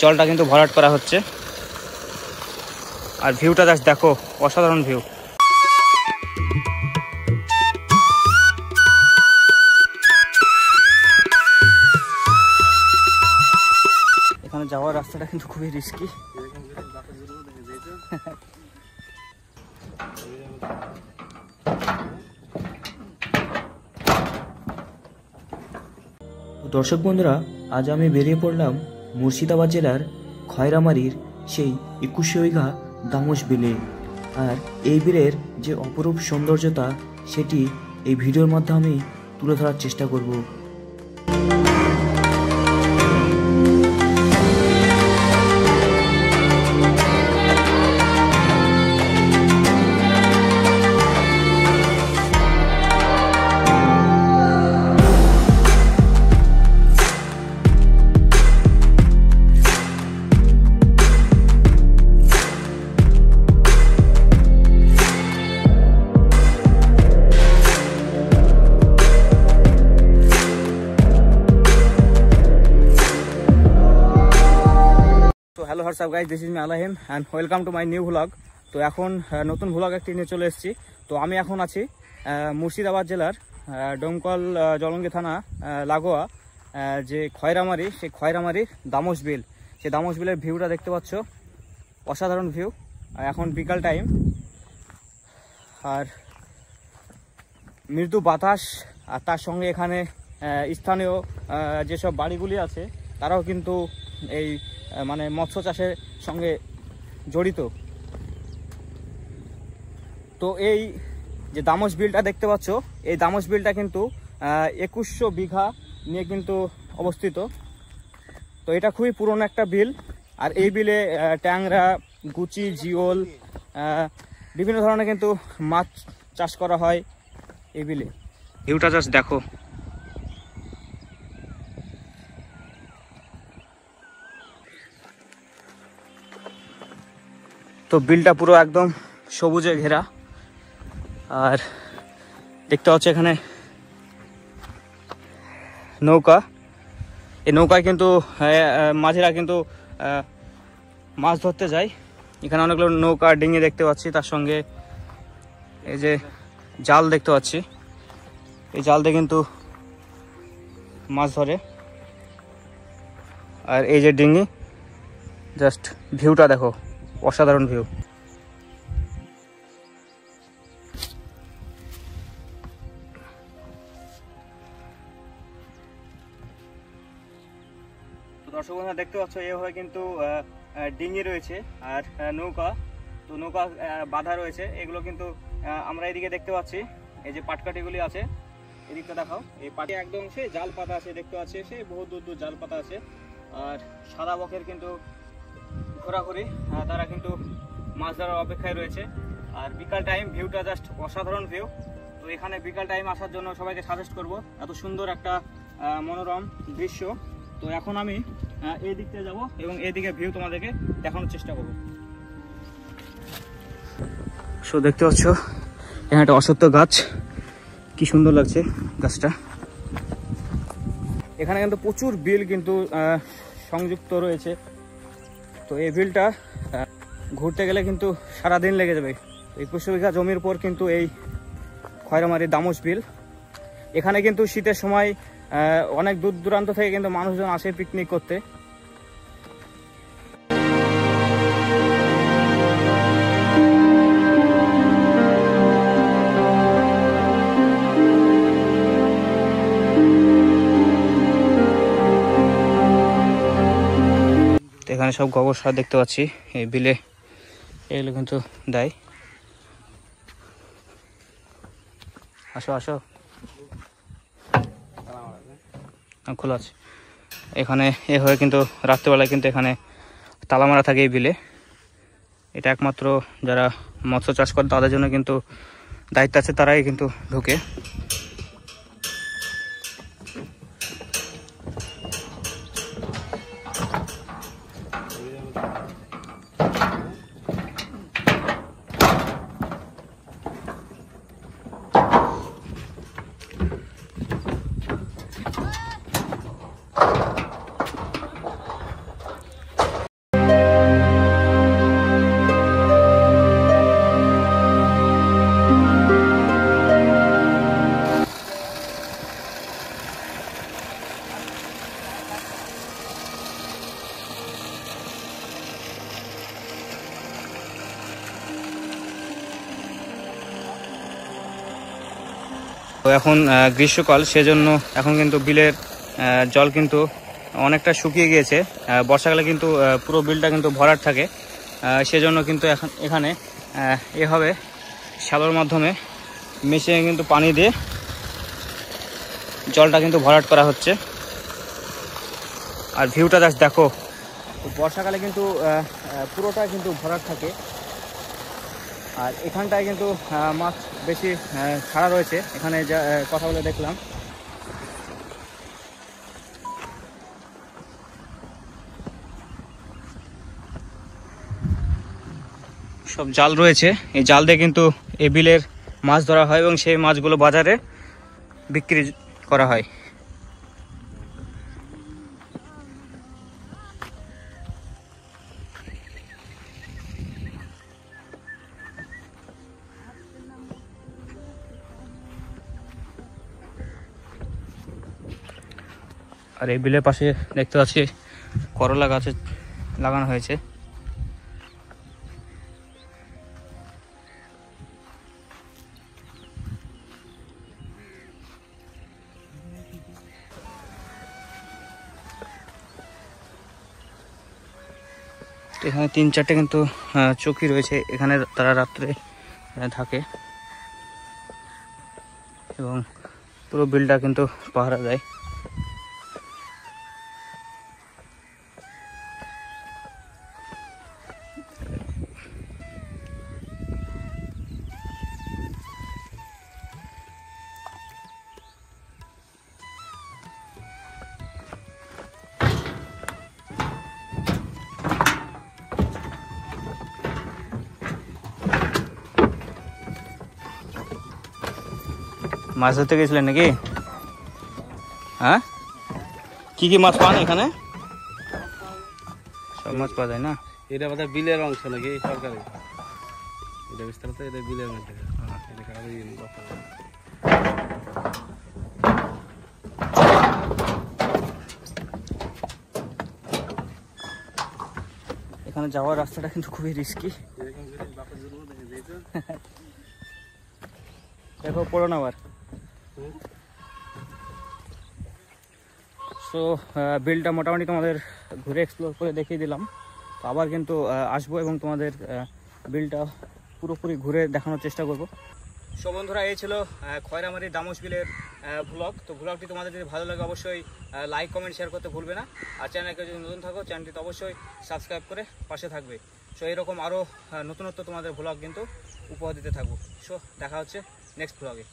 জলটা কিন্তু ভরাট করা হচ্ছে। আর ভিউটা জাস্ট দেখো, অসাধারণ ভিউ। এখানে যাওয়ার রাস্তাটা কিন্তু খুবই রিস্কি। দর্শক বন্ধুরা, আজ আমি বেরিয়ে পড়লাম মুর্শিদাবাদ জেলার খয়রামারির সেই 21 বিঘা দামোশ বিলে। আর এই বিলের যে অপরূপ সৌন্দর্যতা সেটি এই ভিডিওর মাধ্যমে আমি তুলে ধরার চেষ্টা করব। Hello WhatsApp guys, this is me আলাহিম and welcome to my new vlog. তো এখন নতুন ভ্লগ একটি নিয়ে চলে এসেছি। তো আমি এখন আছি মুর্শিদাবাদ জেলার ডোমকল জলঙ্গি থানা লাগোয়া যে খয়রামারি, সেই খয়রামারির দামোশ বিল। সেই দামোশ বিলের ভিউটা দেখতে পাচ্ছ, অসাধারণ ভিউ। এখন বিকাল টাইম, আর মৃদু বাতাস, আর তার সঙ্গে এখানে স্থানীয় যেসব বাড়িগুলি আছে তারাও কিন্তু এই মানে মৎস্য চাষের সঙ্গে জড়িত। তো এই যে দামোশ বিলটা দেখতে পাচ্ছ, এই দামোশ বিলটা কিন্তু 2100 বিঘা নিয়ে কিন্তু অবস্থিত। তো এটা খুবই পুরনো একটা বিল। আর এই বিলে ট্যাংরা, গুচি, জিওল, বিভিন্ন ধরনের কিন্তু মাছ চাষ করা হয় এই বিলে। ভিউটা জাস্ট দেখো। তো বিলটা পুরো একদম সবুজে ঘেরা। আর দেখতে পাচ্ছ এখানে নৌকা। এই নৌকায় কিন্তু মাঝিরা কিন্তু মাছ ধরতে যায়। এখানে অনেকগুলো নৌকা, ডিঙি দেখতে পাচ্ছি। তার সঙ্গে এই যে জাল দেখতে পাচ্ছি, এই জাল দিয়ে কিন্তু মাছ ধরে। আর এই যে ডিঙি, জাস্ট ভিউটা দেখো, অসাধারণ ভিউ। তো দর্শক বন্ধুরা দেখতে পাচ্ছ, এভাবে কিন্তু ডিঙি রয়েছে আর নৌকা। তো নৌকা বাঁধা রয়েছে। এগুলো কিন্তু আমরা এদিকে দেখতে পাচ্ছি, এই যে পাটকাঠিগুলি আছে, এদিকটা দেখাও। এই পাটে একদম সে জাল পাতা আছে, দেখতে পাচ্ছি সে বহু দূর দূর জাল পাতা আছে। আর সাদা বকের কিন্তু ঘোরাঘুরি, তারা কিন্তু মাছ ধরার অপেক্ষায় রয়েছে। আর বিকাল টাইম, ভিউটা জাস্ট অসাধারণ ভিউ। তো এখানে বিকাল টাইম আসার জন্য সবাইকে সাজেস্ট করব, এত সুন্দর একটা মনোরম দৃশ্য। তো এখন আমি এই দিক থেকে যাবো এবং এইদিকে ভিউ তোমাদেরকে দেখানোর চেষ্টা করব। সো দেখতে পাচ্ছ এখানে একটা অশ্বত্থ গাছ, কি সুন্দর লাগছে গাছটা। এখানে কিন্তু প্রচুর বিল কিন্তু সংযুক্ত রয়েছে। তো এই বিলটা ঘুরতে গেলে কিন্তু সারাদিন লেগে যাবে। 2100 বিঘা জমির উপর কিন্তু এই খয়রামারি দামোশ বিল। এখানে কিন্তু শীতের সময় অনেক দূর দূরান্ত থেকে কিন্তু মানুষজন আসে পিকনিক করতে। এখানে সব গোবর সার দেখতে পাচ্ছি এই বিলে, এগুলো কিন্তু দেয়। আসো আসো, খোলা আছে। এখানে এভাবে কিন্তু রাত্রেবেলায় কিন্তু এখানে তালা মারা থাকে এই বিলে। এটা একমাত্র যারা মৎস্য চাষ করে তাদের জন্য কিন্তু দায়িত্ব আছে, তারাই কিন্তু ঢুকে। তো এখন গ্রীষ্মকাল, সেজন্য এখন কিন্তু বিলের জল কিন্তু অনেকটা শুকিয়ে গিয়েছে। বর্ষাকালে কিন্তু পুরো বিলটা কিন্তু ভরাট থাকে, সেজন্য কিন্তু এখানে এভাবে শ্যালোর মাধ্যমে মেশিনে কিন্তু পানি দিয়ে জলটা কিন্তু ভরাট করা হচ্ছে। আর ভিউটা জাস্ট দেখো, তো বর্ষাকালে কিন্তু পুরোটা কিন্তু ভরাট থাকে। আর এখানটায় কিন্তু মাছ বেশি ছাড়া রয়েছে, এখানে যা কথা বলে দেখলাম। সব জাল রয়েছে, এই জাল দিয়ে কিন্তু এই বিলের মাছ ধরা হয় এবং সেই মাছগুলো বাজারে বিক্রি করা হয়। আর এই বিলের পাশে দেখতে পাচ্ছি করলা গাছে লাগানো হয়েছে। এখানে 3-4টে কিন্তু চৌকি রয়েছে, এখানে তারা রাত্রে থাকে এবং পুরো বিলটা কিন্তু পাহারা দেয়। মাছ ধরতে গেছিলেন নাকি? হ্যাঁ, কি কি মাছ পান এখানে? সব মাছ পাওয়া যায় না? এটা বোধহয় বিলের অংশ নাকি সরকারি? এটা বিস্তারিত এটা বিলের মধ্যে। এখানে যাওয়ার রাস্তাটা কিন্তু খুবই রিস্কি। দেখো পড়ো না আবার। সো বিলটা মোটামুটি তোমাদের ঘুরে এক্সপ্লোর করে দেখিয়ে দিলাম। তো আবার কিন্তু আসবো এবং তোমাদের বিলটা পুরোপুরি ঘুরে দেখানোর চেষ্টা করব। সো বন্ধুরা, এই ছিল খয়রামারি দামোশ বিলের ভ্লগ। তো ভ্লগটি তোমাদের যদি ভালো লাগে অবশ্যই লাইক, কমেন্ট, শেয়ার করতে ভুলবে না। আর চ্যানেলকে যদি নতুন থাকো, চ্যানেলটি তো অবশ্যই সাবস্ক্রাইব করে পাশে থাকবে। সো এরকম আরও নতুনত্ব তোমাদের ভ্লগ কিন্তু উপহার দিতে থাকবো। সো দেখা হচ্ছে নেক্সট ভ্লগে।